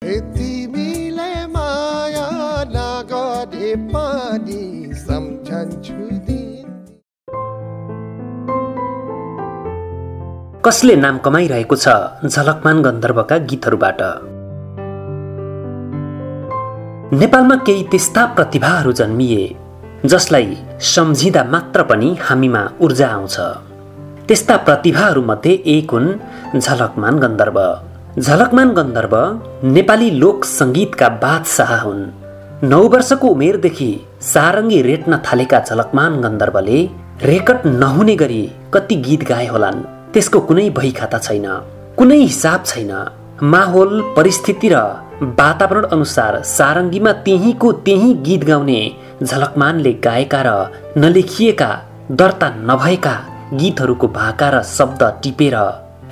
तिमीले माया नगरे पनि सम्झन्छु दिन। कसले नाम कमाइरहेको छ झलकमान गन्धर्वका गीतहरूबाट। नेपालमा केही त्यस्ता प्रतिभाहरू जन्मिए जसलाई सम्झिँदा मात्र पनि हामीमा ऊर्जा आउँछ। त्यस्ता प्रतिभाहरूमध्ये एक हुन् झलकमान गन्धर्व। झलकमान गन्धर्व नेपाली लोक सङ्गीतका बादशाह हुन्। 9 वर्षको उमेरदेखि सारङ्गी रेट्न थालेका झलकमान गन्धर्वले रेकर्ड नहुने गरी कति गीत गाए होलान् त्यसको कुनै बहीखाता छैन, कुनै हिसाब छैन। माहौल, परिस्थिति र वातावरण अनुसार सारङ्गीमा त्यहीँको त्यही गीत गाउने झलकमानले गाएका र नलेखिएका, दर्ता नभएका गीतहरूको भाका र शब्द टिपेर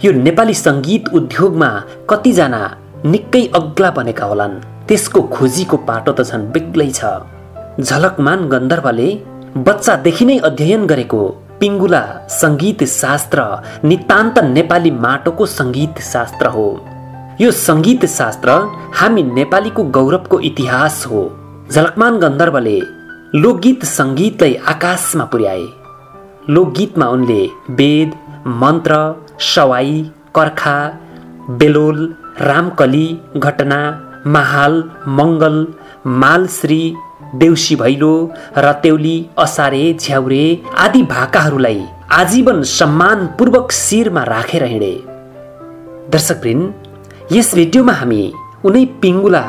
यो नेपाली सङ्गीत उद्योगमा कतिजना निकै अग्ला बनेका होलान्। त्यसको खोजीको पाटो त झन् बेग्लै छ। झलकमान गन्धर्वले बच्चादेखि नै अध्ययन गरेको पिङ्गुला सङ्गीत शास्त्र नितान्त नेपाली माटोको सङ्गीत शास्त्र हो। यो सङ्गीत शास्त्र हामी नेपालीको गौरवको इतिहास हो। झलकमान गन्धर्वले लोकगीत सङ्गीतलाई आकाशमा पुर्याए। लोकगीतमा उनले वेद, मन्त्र, सवाई, कर्खा, बेलोल, रामकली, घटना, महाल, मङ्गल, मालश्री, देउसी भैलो, रतेउली, असारे, झ्याउरे आदि भाकाहरूलाई आजीवन सम्मानपूर्वक शिरमा राखेर हिँडे। दर्शकवृन्द, यस भिडियोमा हामी उनै पिङ्गुला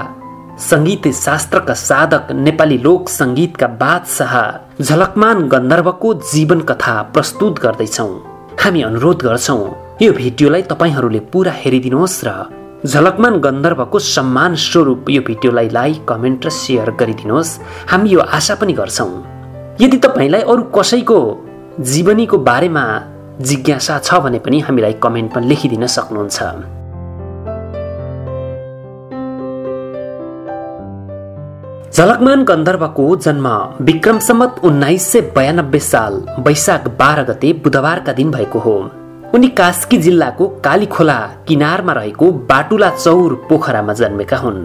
सङ्गीत शास्त्रका साधक नेपाली लोक सङ्गीतका बादशाह झलकमान गन्धर्वको जीवन कथा प्रस्तुत गर्दैछौँ। हामी अनुरोध गर्छौँ यो भिडियोलाई तपाईँहरूले पुरा हेरिदिनुहोस् र झलकमान गन्धर्वको सम्मान स्वरूप यो भिडियोलाई लाइक, कमेन्ट र सेयर गरिदिनुहोस्। हामी यो आशा पनि गर्छौँ। यदि तपाईँलाई अरू कसैको जीवनीको बारेमा जिज्ञासा छ भने पनि हामीलाई कमेन्टमा लेखिदिन सक्नुहुन्छ। झलकमान गन्धर्वको जन्म विक्रम सम्वत 1992 साल वैशाख 12 गते बुधबारका दिन भएको हो। उनी कास्की जिल्लाको कालीखोला किनारमा रहेको बाटुला चौर पोखरामा जन्मेका हुन्।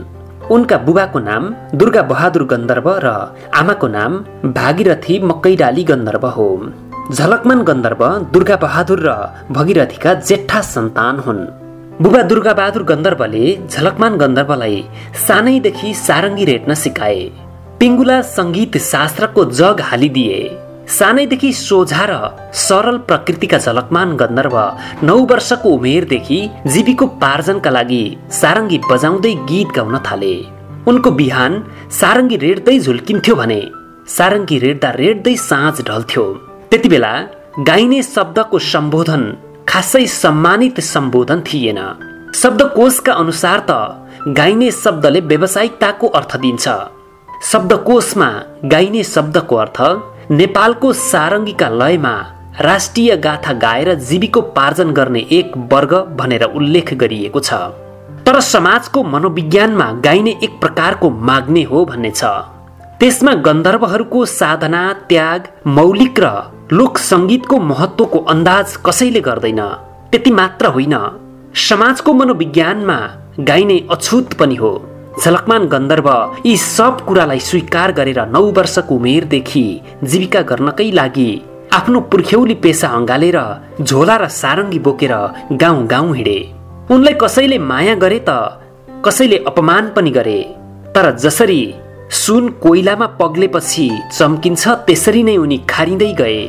उनका बुबाको नाम दुर्गा बहादुर गन्धर्व र आमाको नाम भागीरथी मकैडाली गन्धर्व हो। झलकमान गन्धर्व दुर्गा बहादुर र भगीरथीका जेठा सन्तान हुन्। बुबा दुर्गा बहादुर गन्धर्वले झलकमान गन्धर्वलाई सानैदेखि सारङ्गी रेट्न सिकाए। पिङ्गुला सङ्गीत शास्त्रको जग हालिदिए। सानैदेखि सोझा र सरल प्रकृतिका झलकमान गन्धर्व 9 वर्षको उमेरदेखि जीविकोपार्जनका लागि सारङ्गी बजाउँदै गीत गाउन थाले। उनको बिहान सारङ्गी रेट्दै झुल्किन्थ्यो भने सारङ्गी रेट्दा रेट्दै साँझ ढल्थ्यो। त्यति बेला गाइने शब्दको सम्बोधन खासै सम्मानित सम्बोधन थिएन। शब्दकोशका अनुसार त गाइने शब्दले व्यावसायिकताको अर्थ दिन्छ। शब्दकोशमा गाइने शब्दको अर्थ नेपालको सारङ्गीका लयमा राष्ट्रिय गाथा गाएर जीविकोपार्जन गर्ने एक वर्ग भनेर उल्लेख गरिएको छ। तर समाजको मनोविज्ञानमा गाइने एक प्रकारको माग्ने हो भन्ने छ। त्यसमा गन्धर्वहरूको साधना, त्याग, मौलिक र लोक सङ्गीतको महत्त्वको अन्दाज कसैले गर्दैन। त्यति मात्र होइन, समाजको मनोविज्ञानमा गाइने अछुत पनि हो। झलकमान गन्धर्व यी सब कुरालाई स्वीकार गरेर 9 वर्षको उमेरदेखि जीविका गर्नकै लागि आफ्नो पुर्ख्यौली पेसा अँगालेर झोला र सारङ्गी बोकेर गाउँ गाउँ हिँडे। उनलाई कसैले माया गरे त कसैले अपमान पनि गरे। तर जसरी सुन कोइलामा पग्लेपछि चम्किन्छ त्यसरी नै उनी खारिँदै गए।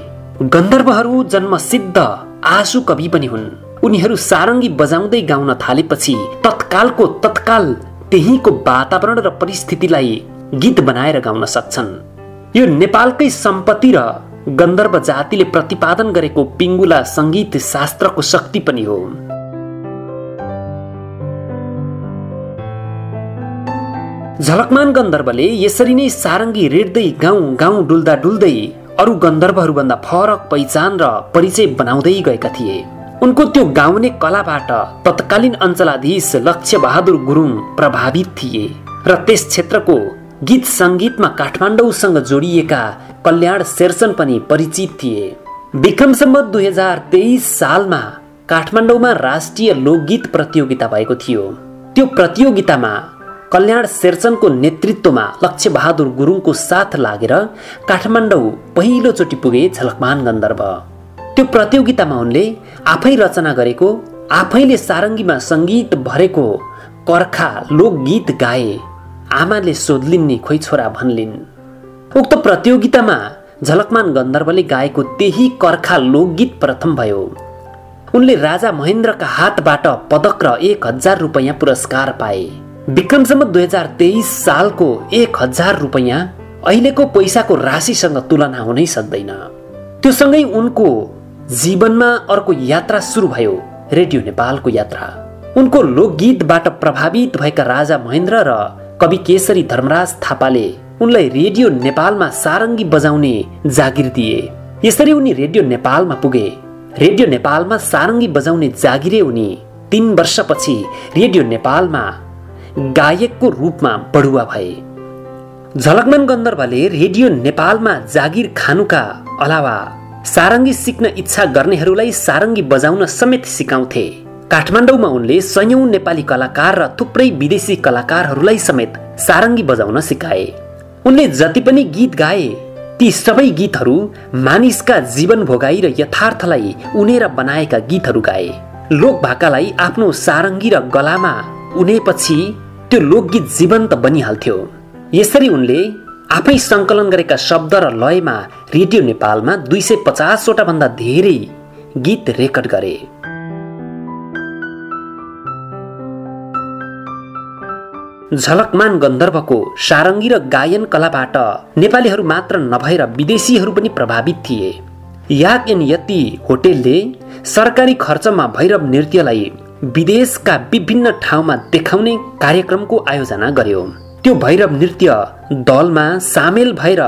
गन्धर्वहरू जन्मसिद्ध आँसु कवि पनि हुन्। उनीहरू सारङ्गी बजाउँदै गाउन थालेपछि तत्कालको तत्काल त्यहीको वातावरण र परिस्थितिलाई गीत बनाएर गाउन सक्छन्। यो नेपालकै सम्पत्ति र गन्धर्व जातिले प्रतिपादन गरेको पिङ्गुला सङ्गीत शास्त्रको शक्ति पनि हो। झलकमान गन्धर्वले यसरी नै सारङ्गी रेट्दै गाउँ गाउँ डुल्दा डुल्दै अरू गन्धर्वहरूभन्दा फरक पहिचान र परिचय बनाउँदै गएका थिए। उनको त्यो गाउने कलाबाट तत्कालीन अञ्चलाधीश लक्ष्य बहादुर गुरुङ प्रभावित थिए र त्यस क्षेत्रको गीत सङ्गीतमा काठमाडौँसँग जोडिएका कल्याण शेरचन पनि परिचित थिए। विक्रम सम्वत 2023 सालमा काठमाडौँमा राष्ट्रिय लोकगीत प्रतियोगिता भएको थियो। त्यो प्रतियोगितामा कल्याण शेरचनको नेतृत्वमा लक्ष्य बहादुर गुरुङको साथ लागेर काठमाडौँ पहिलोचोटि पुगे झलकमान गन्धर्व। त्यो प्रतियोगितामा उनले आफै रचना गरेको, आफैले सारङ्गीमा सङ्गीत भरेको कर्खा लोकगीत गाए। आमाले सोध्लिन् नि खोइ छोरा भन्लिन्। उक्त प्रतियोगितामा झलकमान गन्धर्वले गाएको त्यही कर्खा लोकगीत प्रथम भयो। उनले राजा महेन्द्रका हातबाट पदक र 1000 रुपैयाँ पुरस्कार पाए। विक्रम सम्वत 2023 सालको 1000 रुपैयाँ अहिलेको पैसाको राशिसँग तुलना हुनै सक्दैन। त्यो सँगै उनको जीवनमा अर्को यात्रा सुरु भयो, रेडियो नेपालको यात्रा। उनको लोकगीतबाट प्रभावित भएका राजा महेन्द्र र कवि केशरी धर्मराज थापाले उनलाई रेडियो नेपालमा सारङ्गी बजाउने जागिर दिए। यसरी उनी रेडियो नेपालमा पुगे। रेडियो नेपालमा सारङ्गी बजाउने जागिरे उनी 3 वर्षपछि रेडियो नेपालमा गायकको रूपमा बढुवा भए। झलकमान गन्धर्वले रेडियो नेपालमा जागिर खानुका अलावा सारङ्गी सिक्न इच्छा गर्नेहरूलाई सारङ्गी बजाउन समेत सिकाउँथे। काठमाडौँमा उनले सयौं नेपाली कलाकार र थुप्रै विदेशी कलाकारहरूलाई समेत सारङ्गी बजाउन सिकाए। उनले जति पनि गीत गाए ती सबै गीतहरू मानिसका जीवन भोगाई र यथार्थलाई उनेर बनाएका गीतहरू गाए। लोक भाकालाई आफ्नो सारङ्गी र गलामा उनेपछि त्यो लोकगीत जीवन्त बनिहाल्थ्यो। यसरी उनले आफै सङ्कलन गरेका शब्द र लयमा रेडियो नेपालमा 250 वटा भन्दा धेरै गीत रेकर्ड गरे। झलकमान गन्धर्वको सारङ्गी र गायन कलाबाट नेपालीहरू मात्र नभएर विदेशीहरू पनि प्रभावित थिए। याक एन यति होटेलले सरकारी खर्चमा भैरव नृत्यलाई विदेशका विभिन्न ठाउँमा देखाउने कार्यक्रमको आयोजना गर्यो। त्यो भैरव नृत्य दलमा सामेल भएर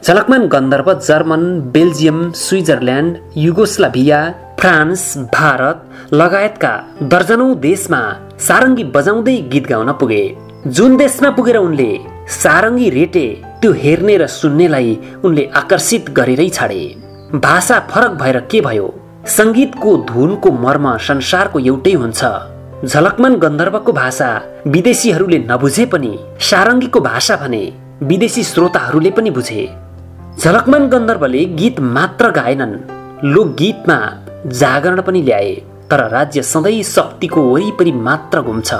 Jhalakman Gandharva German, Belgium, Switzerland, Yugoslavia, France, Bharat लगायतका दर्जनौं देशमा सारङ्गी बजाउँदै गीत गाउन पुगे। जुन देशमा पुगेर उनले सारङ्गी रेटे त्यो हेर्ने र सुन्नेलाई उनले आकर्षित गरेरै छाडे। भाषा फरक भएर के भयो, सङ्गीतको धुनको मर्म संसारको एउटै हुन्छ। झलकमान गन्धर्वको भाषा विदेशीहरूले नबुझे पनि सारङ्गीको भाषा भने विदेशी श्रोताहरूले पनि बुझे। झलकमान गन्धर्वले गीत मात्र गाएनन्, लोकगीतमा जागरण पनि ल्याए। तर राज्य सधैँ शक्तिको वरिपरि मात्र घुम्छ।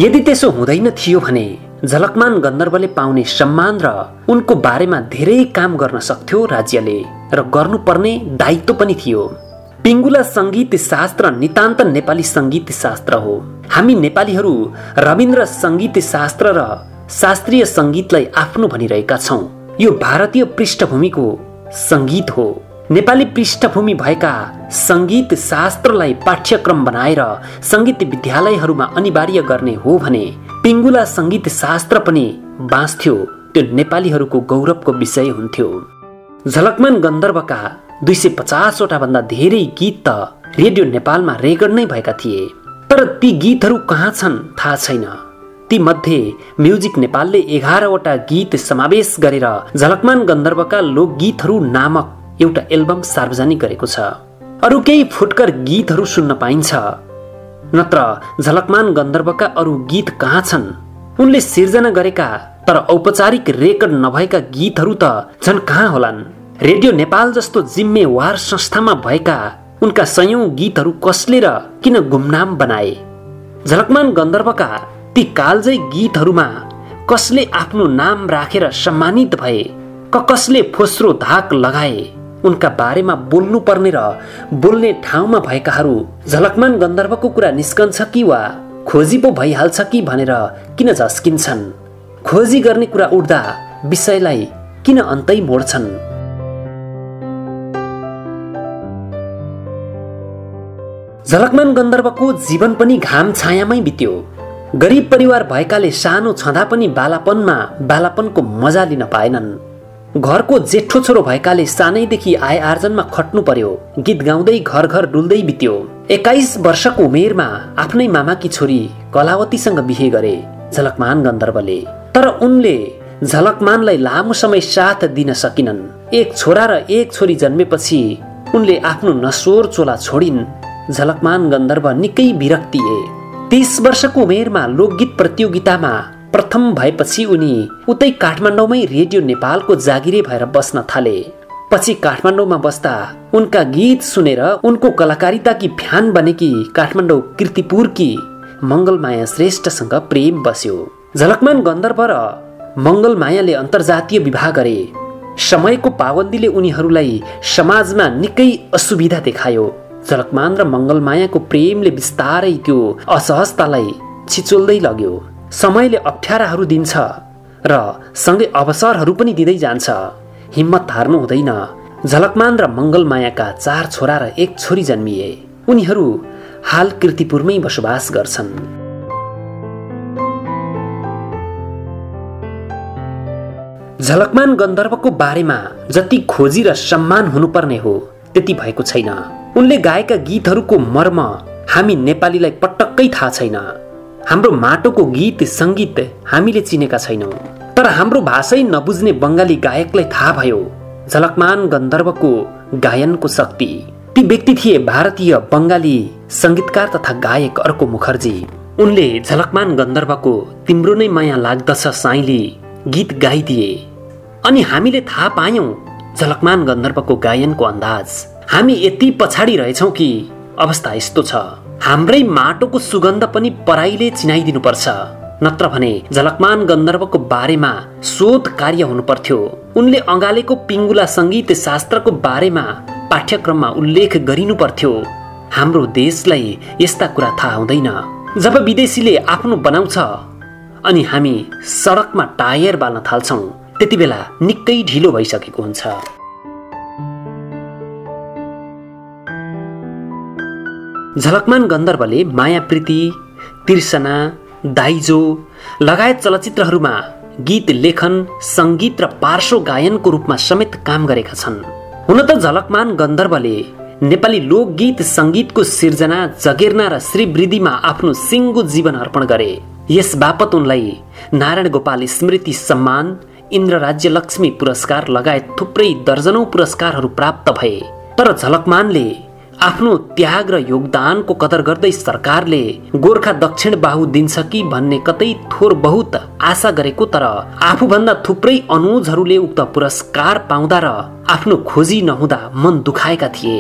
यदि त्यसो हुँदैन थियो भने झलकमान गन्धर्वले पाउने सम्मान र उनको बारेमा धेरै काम गर्न सक्थ्यो राज्यले, र गर्नुपर्ने दायित्व पनि थियो। पिङ्गुला सङ्गीत शास्त्र नितान्त नेपाली सङ्गीत शास्त्र हो। हामी नेपालीहरू रविन्द्र सङ्गीत शास्त्र र शास्त्रीय सङ्गीतलाई आफ्नो भनिरहेका छौँ। यो भारतीय पृष्ठभूमिको सङ्गीत हो। नेपाली पृष्ठभूमि भएका सङ्गीत शास्त्रलाई पाठ्यक्रम बनाएर सङ्गीत विद्यालयहरूमा अनिवार्य गर्ने हो भने पिङ्गुला सङ्गीत शास्त्र पनि बाँच्थ्यो। त्यो नेपालीहरूको गौरवको विषय हुन्थ्यो। झलकमान गन्धर्वका 250 वटा भन्दा धेरै गीत त रेडियो नेपालमा रेकर्ड नै भएका थिए। तर ती गीतहरू कहाँ छन् थाहा छैन। ती मध्ये म्युजिक नेपालले 11 वटा गीत समावेश गरेर झलकमान गन्धर्वका लोकगीतहरू नामक एउटा एल्बम सार्वजनिक गरेको छ। अरू केही फुटकर गीतहरू सुन्न पाइन्छ, नत्र झलकमान गन्धर्वका अरू गीत कहाँ छन्। उनले सिर्जना गरेका तर औपचारिक रेकर्ड नभएका गीतहरू त झन् कहाँ होलान्। रेडियो नेपाल जस्तो जिम्मेवार संस्थामा भएका उनका सयौं गीतहरू कसले र किन गुमनाम बनाए। झलकमान गन्धर्वका ती कालजै गीतहरूमा कसले आफ्नो नाम राखेर सम्मानित भए, कसले फोस्रो धाक लगाए। उनका बारेमा बोल्नु पर्ने र बोल्ने ठाउँमा भएकाहरू झलकमान गन्धर्वको कुरा निस्कन्छ कि वा खोजी पो भइहाल्छ कि भनेर किन झस्किन्छन्। खोजी गर्ने कुरा उठ्दा विषयलाई किन अन्तै मोड्छन्। झलकमान गन्धर्वको जीवन पनि घाम छायामै बित्यो। गरिब परिवार भएकाले सानो छँदा पनि बालापनको मजा लिन पाएनन्। घरको जेठो छोरो भएकाले सानैदेखि आय आर्जनमा खट्नु पर्यो। गीत गाउँदै घर घर डुल्दै बित्यो। 21 वर्षको उमेरमा आफ्नै मामाकी छोरी कलावतीसँग बिहे गरे झलकमान गन्धर्वले। तर उनले झलकमानलाई लामो समय साथ दिन सकिनन्। एक छोरा र एक छोरी जन्मेपछि उनले आफ्नो नसोर चोला छोडिन्। झलकमान गन्धर्व निकै विरक्तिए। 30 वर्षको उमेरमा लोकगीत प्रतियोगितामा प्रथम भएपछि उनी उतै काठमाडौँमै रेडियो नेपालको जागिरे भएर बस्न थाले। पछि काठमाडौँमा बस्दा उनका गीत सुनेर उनको कलाकारिताकी फ्यान बनेकी काठमाडौँ कीर्तिपुरकी मङ्गलमाया श्रेष्ठसँग प्रेम बस्यो। झलकमान गन्धर्व र मङ्गलमायाले अन्तर्जातीय विवाह गरे। समयको पाबन्दीले उनीहरूलाई समाजमा निकै असुविधा देखायो। झलकमान र मङ्गलमायाको प्रेमले बिस्तारै त्यो असहजतालाई छिचोल्दै लग्यो। समयले अप्ठ्याराहरू दिन्छ र सँगै अवसरहरू पनि दिँदै जान्छ। हिम्मत हार्नु हुँदैन। झलकमान र मङ्गलमायाका 4 छोरा र 1 छोरी जन्मिए। उनीहरू हाल कीर्तिपुरमै बसोबास गर्छन्। झलकमान गन्धर्वको बारेमा जति खोजी र सम्मान हुनुपर्ने हो त्यति भएको छैन। उनले गाएका गीतहरूको मर्म हामी नेपालीलाई पटक्कै थाहा छैन। हाम्रो माटोको गीत सङ्गीत हामीले चिनेका छैनौँ। तर हाम्रो भाषै नबुझ्ने बङ्गाली गायकलाई थाहा भयो झलकमान गन्धर्वको गायनको शक्ति। ती व्यक्ति थिए भारतीय बङ्गाली सङ्गीतकार तथा गायक अर्को मुखर्जी। उनले झलकमान गन्धर्वको तिम्रो नै माया लाग्दछ साइली गीत गाइदिए। अनि हामीले थाहा पायौं झलकमान गन्धर्वको गायनको अन्दाज। हामी यति पछाडि रहेछौं कि अवस्था यस्तो छ। हाम्रै माटोको सुगन्ध पनि पराईले चिनाइदिनु पर्छ। नत्र भने झलकमान गन्धर्वको बारेमा शोध कार्य हुनु पर्थ्यो। उनले अँगालेको पिङ्गुला सङ्गीत शास्त्रको बारेमा पाठ्यक्रममा उल्लेख गरिनु पर्थ्यो। हाम्रो देशलाई यस्ता कुरा थाहा हुँदैन। जब विदेशीले आफ्नो बनाउँछ अनि हामी सडकमा टायर बाल्न थाल्छौं त्यति बेला निकै ढिलो भइसकेको हुन्छ। झलकमान गन्धर्वले माया प्रीति, तिर्सना, दाइजो लगायत चलचित्रहरूमा गीत लेखन, सङ्गीत र पार्श्व गायनको रूपमा समेत काम गरेका छन्। हुन त झलकमान गन्धर्वले नेपाली लोकगीत सङ्गीतको सिर्जना, जगेर्ना र श्रीवृद्धिमा आफ्नो सिङ्गो जीवन अर्पण गरे। यस बापत उनलाई नारायण गोपाल स्मृति सम्मान, इन्द्र राज्य लक्ष्मी पुरस्कार लगायत थुप्रै दर्जनौं पुरस्कारहरू प्राप्त भए। तर झलकमानले आफ्नो त्याग र योगदानको कदर गर्दै सरकारले गोर्खा दक्षिण बाहु दिन्छ कि भन्ने कतै थोर बहुत आशा गरेको, तर आफूभन्दा थुप्रै अनुजहरूले उक्त पुरस्कार पाउँदा र आफ्नो खोजी नहुँदा मन दुखाएका थिए।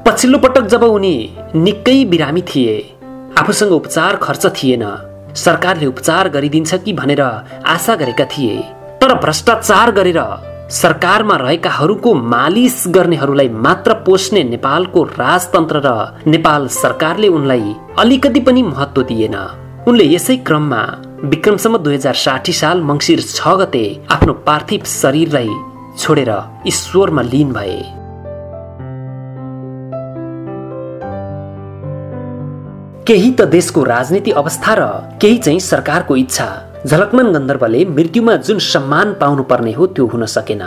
पछिल्लो पटक जब उनी निकै बिरामी थिए, आफूसँग उपचार खर्च थिएन, सरकारले उपचार गरिदिन्छ कि भनेर आशा गरेका थिए। तर भ्रष्टाचार गरेर सरकारमा रहेकाहरूको मालिस गर्नेहरूलाई मात्र पोष्ने नेपालको राजतन्त्र र नेपाल सरकारले उनलाई अलिकति पनि महत्त्व दिएन। उनले यसै क्रममा विक्रम सम्वत 2060 साल मङ्सिर 6 गते आफ्नो पार्थिव शरीरलाई छोडेर ईश्वरमा लीन भए। केही त देशको राजनीति अवस्था र केही चाहिँ सरकारको इच्छा। झलकमान गन्धर्वले मृत्युमा जुन सम्मान पाउनु पर्ने हो त्यो हुन सकेन।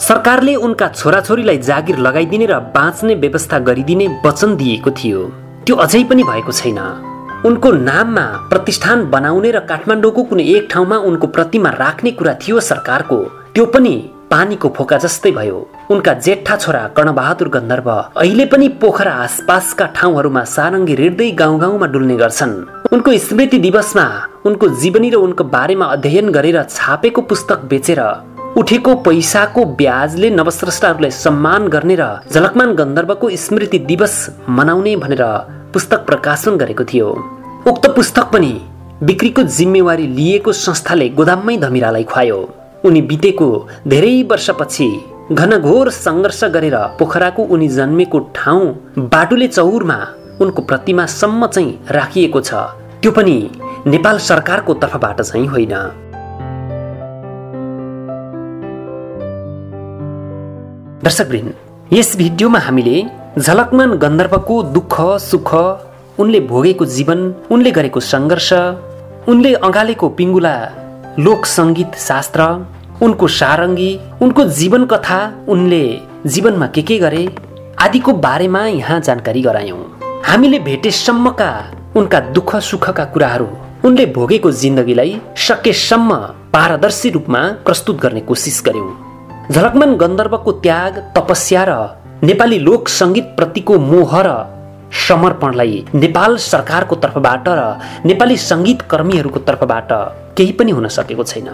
सरकारले उनका छोराछोरीलाई जागिर लगाइदिने र बाँच्ने व्यवस्था गरिदिने वचन दिएको थियो, त्यो अझै पनि भएको छैन। उनको नाममा प्रतिष्ठान बनाउने र काठमाडौँको कुनै एक ठाउँमा उनको प्रतिमा राख्ने कुरा थियो सरकारको, त्यो पनि पानीको फोका जस्तै भयो। उनका जेठा छोरा कर्णबहादुर गन्धर्व अहिले पनि पोखरा आसपासका ठाउँहरूमा सारङ्गी रेड्दै गाउँ गाउँमा डुल्ने गर्छन्। उनको स्मृति दिवसमा उनको जीवनी र उनको बारेमा अध्ययन गरेर छापेको पुस्तक बेचेर उठेको पैसाको ब्याजले नवस्रष्टाहरूलाई सम्मान गर्ने र झलकमान गन्धर्वको स्मृति दिवस मनाउने भनेर पुस्तक प्रकाशन गरेको थियो। उक्त पुस्तक पनि बिक्रीको जिम्मेवारी लिएको संस्थाले गोदाममै धमिरालाई खुवायो। उनी बितेको धेरै वर्षपछि घनघोर सङ्घर्ष गरेर पोखराको उनी जन्मेको ठाउँ बाटुले चौरमा उनको प्रतिमा सम्म चाहिँ राखिएको छ, त्यो पनि नेपाल सरकारको तर्फबाट चाहिँ होइन। दर्शकवृन्द, यस भिडियोमा हामीले झलकमान गन्धर्वको दुःख सुख, उनले भोगेको जीवन, उनले गरेको सङ्घर्ष, उनले अँगालेको पिङ्गुला लोक सङ्गीत शास्त्र, उनको सारङ्गी, उनको जीवन कथा, उनले जीवनमा के गरे आदिको बारेमा यहाँ जानकारी गरायौं। हामीले भेटेसम्मका उनका दुःख सुखका कुराहरू, उनले भोगेको जिन्दगीलाई सकेसम्म पारदर्शी रूपमा प्रस्तुत गर्ने कोसिस गर्यौं। झलकमान गन्धर्वको त्याग, तपस्या र नेपाली लोक सङ्गीत प्रतिको मोह र समर्पणलाई नेपाल सरकारको तर्फबाट र नेपाली संगीत कर्मीहरूको तर्फबाट केही पनि हुन सकेको छैन।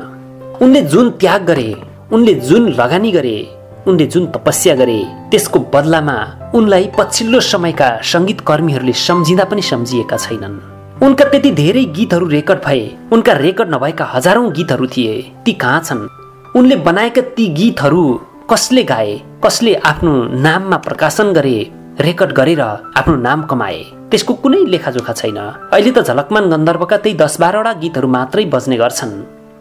उनले जुन त्याग गरे, उनले जुन लगानी गरे, उनले जुन तपस्या गरे, त्यसको बदलामा उनलाई पछिल्लो समयका संगीत कर्मीहरूले सम्झिँदा पनि सम्झिएका छैनन्। उनका त्यति धेरै गीतहरू रेकर्ड भए, उनका रेकर्ड नभएका हजारौं गीतहरू थिए, ती कहाँ छन्? उनले बनाएका ती गीतहरू कसले गाए, कसले आफ्नो नाममा प्रकाशन गरे, रेकर्ड गरेर आफ्नो नाम कमाए, त्यसको कुनै लेखाजोखा छैन। अहिले त झलकमान गन्धर्वका त्यही 10-12 वटा गीतहरू मात्रै बज्ने गर्छन्,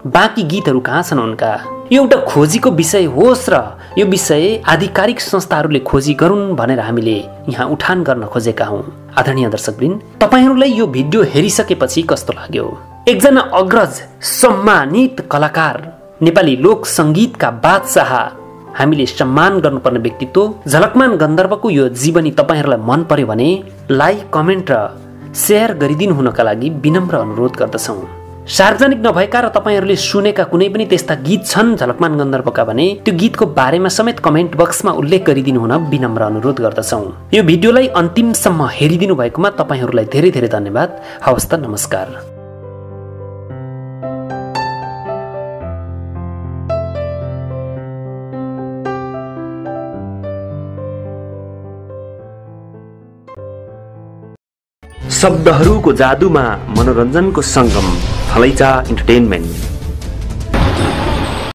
बाँकी गीतहरू कहाँ छन् उनका? यो एउटा खोजीको विषय होस् र यो विषय आधिकारिक संस्थाहरूले खोजी गरून् भनेर हामीले यहाँ उठान गर्न खोजेका हौं। आदरणीय दर्शकवृन्द, तपाईहरुलाई यो भिडियो हेरिसकेपछि कस्तो लाग्यो? एकजना अग्रज सम्मानित कलाकार, नेपाली लोक संगीतका बादशाह, हामीले सम्मान गर्नुपर्ने व्यक्तित्व झलकमान गन्धर्वको यो जीवनी तपाईहरुलाई मन पर्यो भने लाइक, कमेन्ट र शेयर गरिदिनु हुनका लागि विनम्र अनुरोध गर्दछौं। सार्वजनिक नभएका र तपाईहरुले सुनेका कुनै पनि त्यस्ता गीत छन् झलकमान गन्धर्वका भने त्यो गीतको बारेमा समेत कमेन्ट बक्समा उल्लेख गरिदिनु हुन विनम्र अनुरोध गर्दछौं। यो भिडियोलाई अन्तिमसम्म हेरिदिनु भएकोमा तपाईहरुलाई धेरै धेरै धन्यवाद। हवस् त, नमस्कार। शब्दहरूको जादुमा मनोरञ्जनको संगम, थलैचा इन्टरटेनमेन्ट।